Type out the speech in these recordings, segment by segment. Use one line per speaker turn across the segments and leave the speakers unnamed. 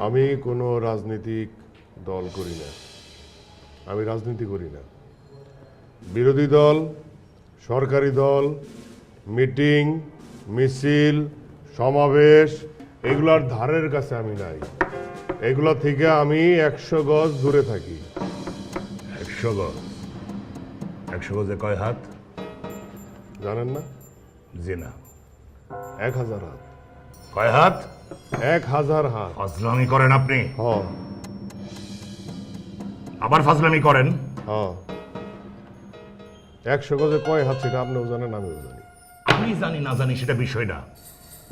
আমি কোনো রাজনৈতিক দল করি না, আমি রাজনীতি করি না। বিরোধী দল, সরকারি দল, মিটিং, মিছিল, সমাবেশ এগুলার ধারের কাছে আমি নাই। এগুলা থেকে আমি 100 গজ দূরে থাকি।
100 গজ? 100 গজে কয় হাত
জানেন না?
জি না।
1000 হাত।
কয় হাত?
1000 হাত।
ফাজলামি করেন আপনি?
হ
আবার ফাজলামি করেন?
হ 100 গজে কয় হাত সেটা আপনিও জানেন, আমিও জানি।
আমি জানি না জানি সেটা বিষয় না,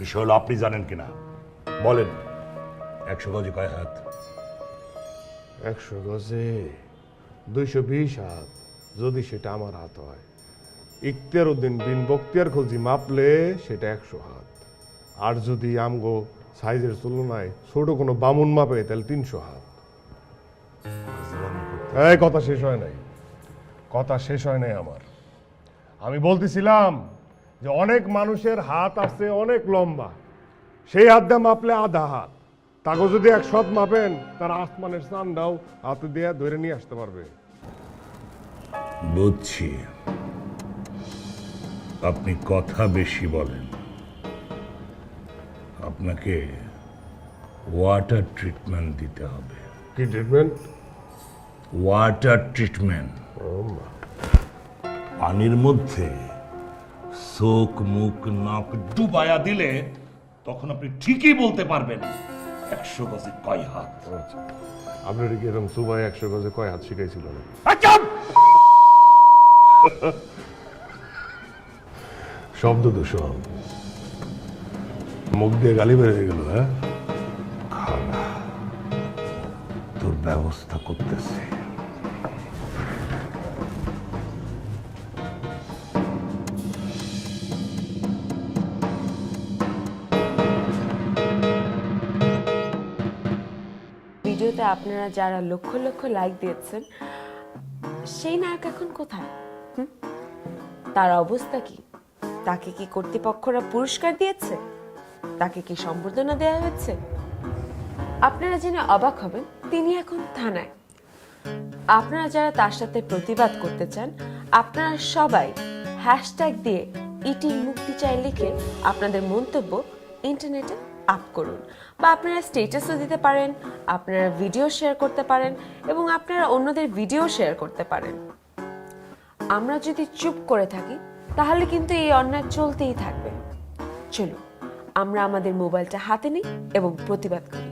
বিষয় হলো আপনি জানেন কিনা। বলেন 100 গজে কয় হাত?
100 গজে 220 হাত, যদি সেটা আমার হাত হয়। ইখতিয়ারউদ্দিন বিন বখতিয়ার খলজি মাপলে সেটা 100 হাত। আর যদি আমগো সাইজের তুলনায় ছোট কোনো বামুন মাপে তাহলে 300 হাত। এই কথা শেষ হয় নাই, কথা শেষ হয় নাই আমার। আমি বলতেছিলাম যে অনেক মানুষের হাত আছে অনেক লম্বা, সেই হাত দিয়ে মাপলে আধা হাত। তাকে যদি 100 হাত মাপেন তার আসমানের চান্দাও হাতে দিয়ে ধরে নিয়ে আসতে পারবে।
বুঝছি, আপনি কথা বেশি বলেন। আপনাকে ওয়াটার ট্রিটমেন্ট দিতে হবে।
কি ট্রিটমেন্ট?
Water treatment. পানির মধ্যে চোখ মুখ নাক ডুবায়া দিলে তখন আপনি ঠিকই বলতে পারবেন 100 গজে কয় হাত।
আপনার কি এরকম সুবাই 100 গজে কয় হাত শিখাইছিল না? শব্দ দূষণ, মুখ দিয়ে গালি বেরিয়ে গেল। হ্যাঁ,
খালা, তোর ব্যবস্থা করতেছে।
ভিডিওতে আপনারা যারা লক্ষ লক্ষ লাইক দিয়েছেন, সেই নায়ক এখন কোথায়? তার অবস্থা কি? তাকে কি কর্তৃপক্ষরা পুরস্কার দিয়েছে? তাকে কি সম্বর্ধনা দেওয়া হয়েছে? আপনারা জেনে অবাক হবেন, তিনি এখন থানায়। আপনারা যারা তার সাথে প্রতিবাদ করতে চান, আপনারা সবাই হ্যাশট্যাগ দিয়ে ইটি মুক্তি চাই লিখে আপনাদের মন্তব্য ইন্টারনেটে আপ করুন, বা আপনারা স্ট্যাটাসও দিতে পারেন, আপনারা ভিডিও শেয়ার করতে পারেন এবং আপনারা অন্যদের ভিডিও শেয়ার করতে পারেন। আমরা যদি চুপ করে থাকি তাহলে কিন্তু এই অন্যায় চলতেই থাকবে। চলুন আমরা আমাদের মোবাইলটা হাতে নিই এবং প্রতিবাদ করি।